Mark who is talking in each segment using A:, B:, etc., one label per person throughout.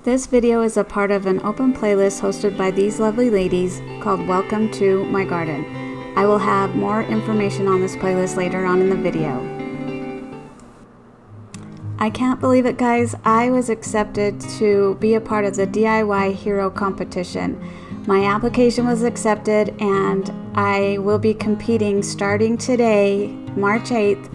A: This video is a part of an open playlist hosted by these lovely ladies called Welcome to My Garden. I will have more information on this playlist later on in the video. I can't believe it, guys. I was accepted to be a part of the DIY Hero competition. My application was accepted and I will be competing starting today, March 8th,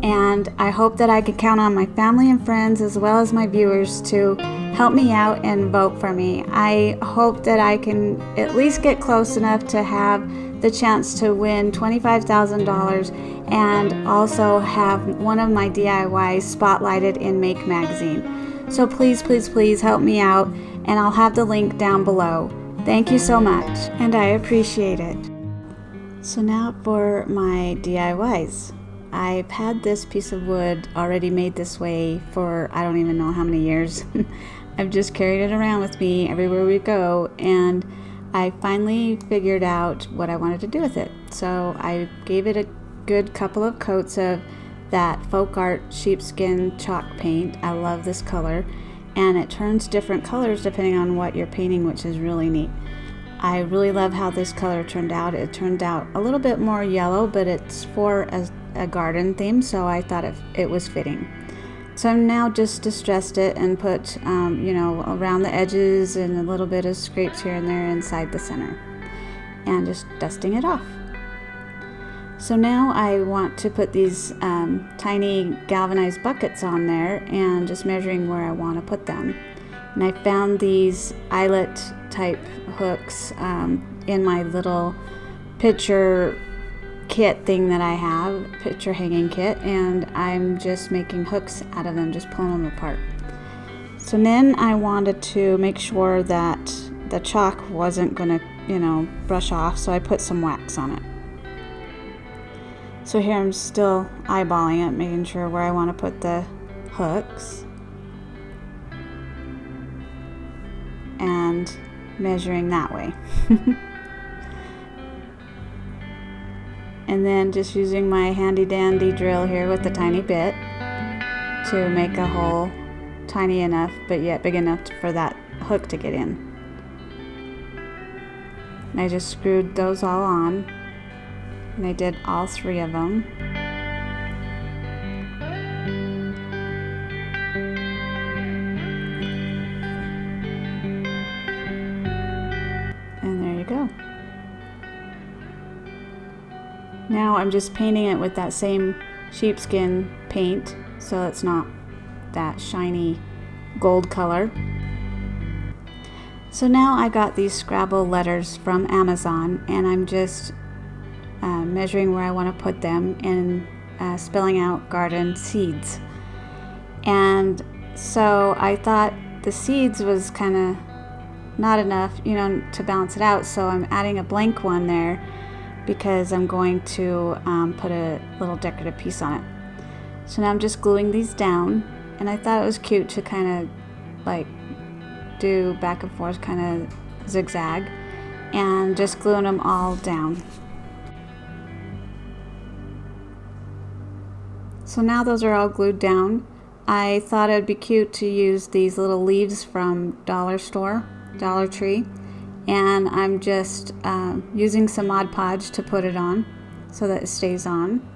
A: and I hope that I can count on my family and friends as well as my viewers to help me out and vote for me. I hope that I can at least get close enough to have the chance to win $25,000 and also have one of my DIYs spotlighted in Make magazine. So please, please, please help me out, and I'll have the link down below. Thank you so much, and I appreciate it. So now for my DIYs. I've had this piece of wood already made this way for I don't even know how many years. I've just carried it around with me everywhere we go, and I finally figured out what I wanted to do with it. So I gave it a good couple of coats of that folk art sheepskin chalk paint. I love this color, and it turns different colors depending on what you're painting, which is really neat. I really love how this color turned out. It turned out a little bit more yellow, but it's for a garden theme, so I thought it was fitting. So I'm now just distressed it and put, around the edges and a little bit of scrapes here and there inside the center, and just dusting it off. So now I want to put these tiny galvanized buckets on there and just measuring where I want to put them. And I found these eyelet type hooks in my little picture kit thing that I have, picture hanging kit, and I'm just making hooks out of them, just pulling them apart. So then I wanted to make sure that the chalk wasn't gonna, brush off, so I put some wax on it. So here I'm still eyeballing it, making sure where I want to put the hooks and measuring that way. And then just using my handy dandy drill here with the tiny bit to make a hole tiny enough but yet big enough for that hook to get in. And I just screwed those all on, and I did all three of them. And there you go. Now I'm just painting it with that same sheepskin paint so it's not that shiny gold color. So now I got these Scrabble letters from Amazon, and I'm just measuring where I want to put them and spelling out garden seeds. And so I thought the seeds was kind of not enough, to balance it out, so I'm adding a blank one there because I'm going to put a little decorative piece on it. So now I'm just gluing these down, and I thought it was cute to kind of like do back and forth, kind of zigzag, and just gluing them all down. So now those are all glued down. I thought it would be cute to use these little leaves from Dollar Tree, and I'm just using some Mod Podge to put it on so that it stays on.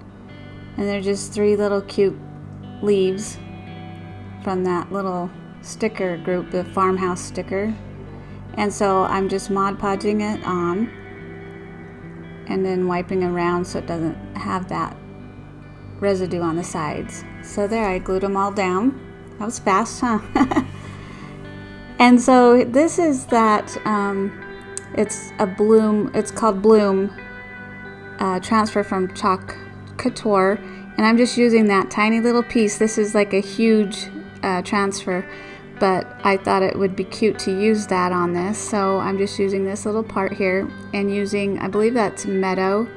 A: And they're just three little cute leaves from that little sticker group, the farmhouse sticker. And so I'm just Mod Podging it on and then wiping around so it doesn't have that residue on the sides. So there, I glued them all down. That was fast, huh? And so this is that, it's a bloom, it's called Bloom, transfer from Chalk Couture, and I'm just using that tiny little piece. This is like a huge transfer, but I thought it would be cute to use that on this, so I'm just using this little part here and using, I believe that's Meadow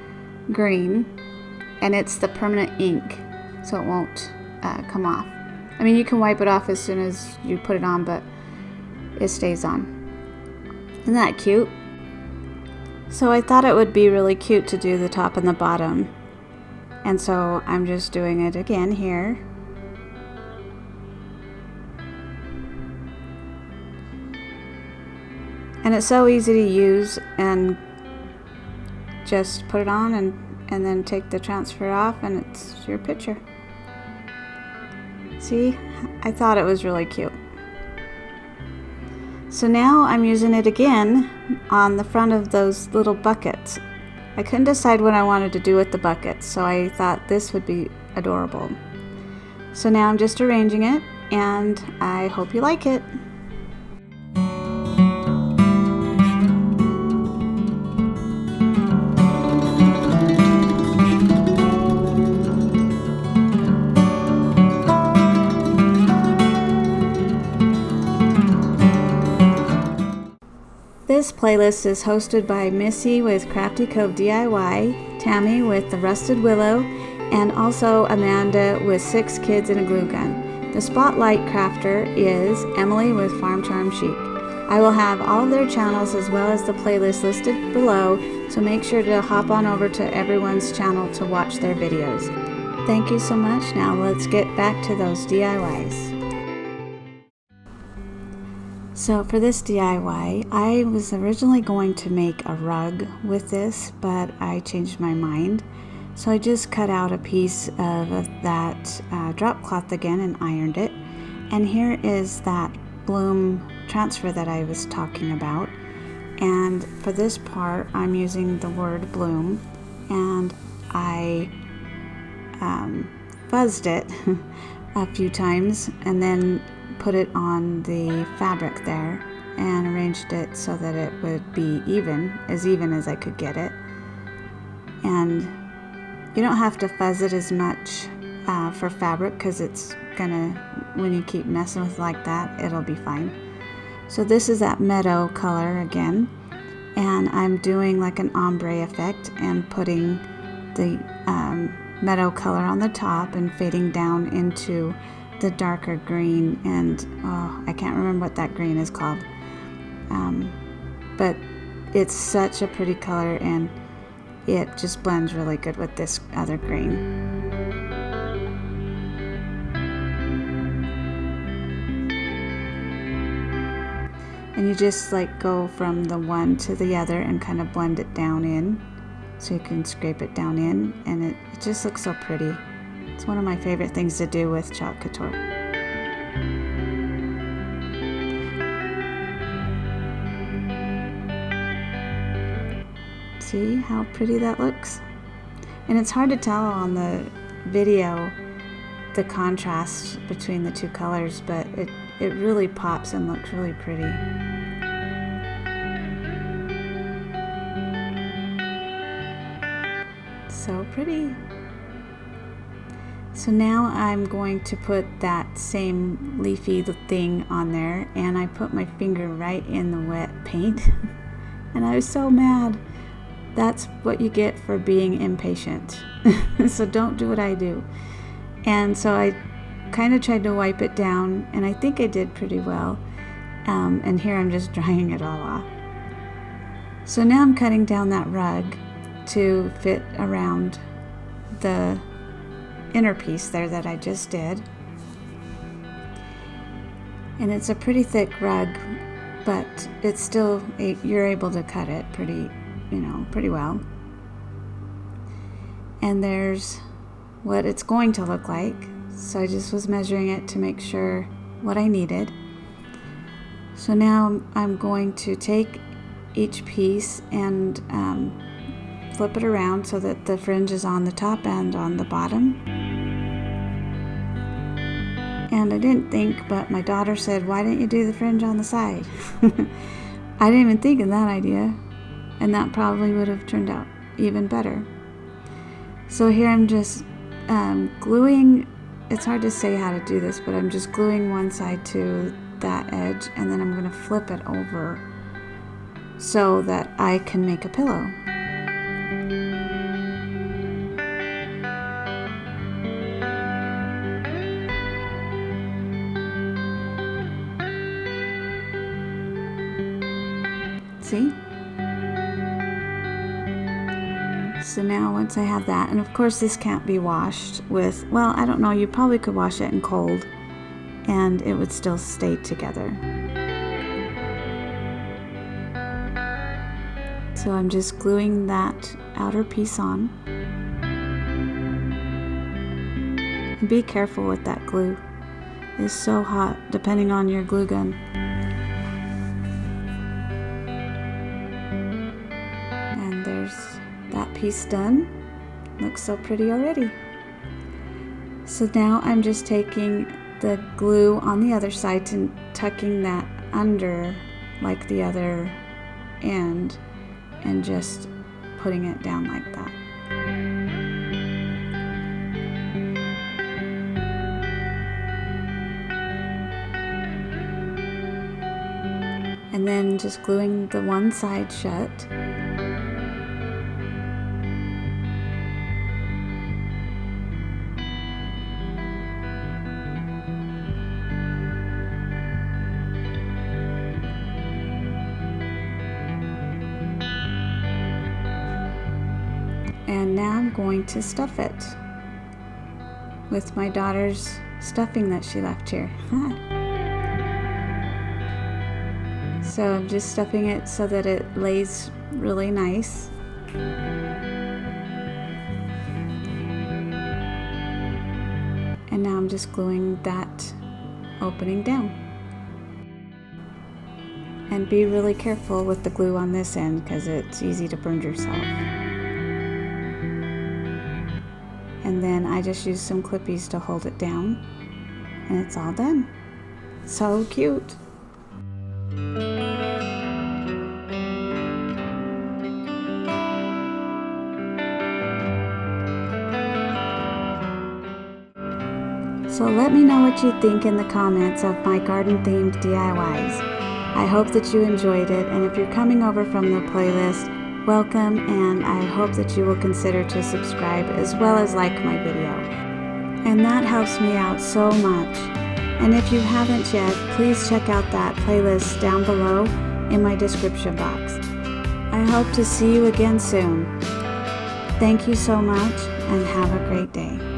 A: Green, and it's the permanent ink, so it won't come off. I mean, you can wipe it off as soon as you put it on, but it stays on. Isn't that cute? So I thought it would be really cute to do the top and the bottom, and so I'm just doing it again here. And it's so easy to use, and just put it on and then take the transfer off and it's your picture. See, I thought it was really cute. So now I'm using it again on the front of those little buckets. I couldn't decide what I wanted to do with the buckets, so I thought this would be adorable. So now I'm just arranging it, and I hope you like it. This playlist is hosted by Missy with Crafty Cove DIY, Tammy with the Rustic Willow, and also Amanda with 6 Kids and a Glue Gun. The Spotlight Crafter is Emily with Farm Charm Chic. I will have all of their channels as well as the playlist listed below, so make sure to hop on over to everyone's channel to watch their videos. Thank you so much. Now let's get back to those DIYs. So for this DIY, I was originally going to make a rug with this, but I changed my mind. So I just cut out a piece of that drop cloth again and ironed it. And here is that bloom transfer that I was talking about. And for this part, I'm using the word bloom, and I fuzzed it a few times and then put it on the fabric there and arranged it so that it would be even as I could get it. And you don't have to fuzz it as much for fabric, because it's gonna, when you keep messing with it like that, it'll be fine. So this is that meadow color again, and I'm doing like an ombre effect and putting the meadow color on the top and fading down into the darker green, and I can't remember what that green is called, but it's such a pretty color and it just blends really good with this other green. And you just like go from the one to the other and kind of blend it down in, so you can scrape it down in, and it just looks so pretty. It's one of my favorite things to do with chalk couture. See how pretty that looks? And it's hard to tell on the video the contrast between the two colors, but it really pops and looks really pretty. So pretty. So now I'm going to put that same leafy thing on there, and I put my finger right in the wet paint and I was so mad. That's what you get for being impatient. So don't do what I do. And so I kind of tried to wipe it down, and I think I did pretty well. And here I'm just drying it all off. So now I'm cutting down that rug to fit around the inner piece there that I just did. And it's a pretty thick rug, but it's still, you're able to cut it pretty well. And there's what it's going to look like. So I just was measuring it to make sure what I needed. So now I'm going to take each piece and flip it around so that the fringe is on the top and on the bottom. And I didn't think, but my daughter said, why didn't you do the fringe on the side? I didn't even think of that idea, and that probably would have turned out even better. So here I'm just gluing, it's hard to say how to do this, but I'm just gluing one side to that edge, and then I'm going to flip it over so that I can make a pillow. See? So now once I have that, and of course this can't be washed with, well, I don't know, you probably could wash it in cold and it would still stay together. So I'm just gluing that outer piece on. And be careful with that glue. It's so hot depending on your glue gun. And there's that piece done. Looks so pretty already. So now I'm just taking the glue on the other side and tucking that under like the other end and just putting it down like that. And then just gluing the one side shut. And now I'm going to stuff it with my daughter's stuffing that she left here. So I'm just stuffing it so that it lays really nice. And now I'm just gluing that opening down. And be really careful with the glue on this end because it's easy to burn yourself. And then I just use some clippies to hold it down, and it's all done. So cute. So let me know what you think in the comments of my garden themed DIYs. I hope that you enjoyed it, and if you're coming over from the playlist, welcome, and I hope that you will consider to subscribe as well as like my video. And that helps me out so much. And if you haven't yet, please check out that playlist down below in my description box. I hope to see you again soon. Thank you so much and have a great day.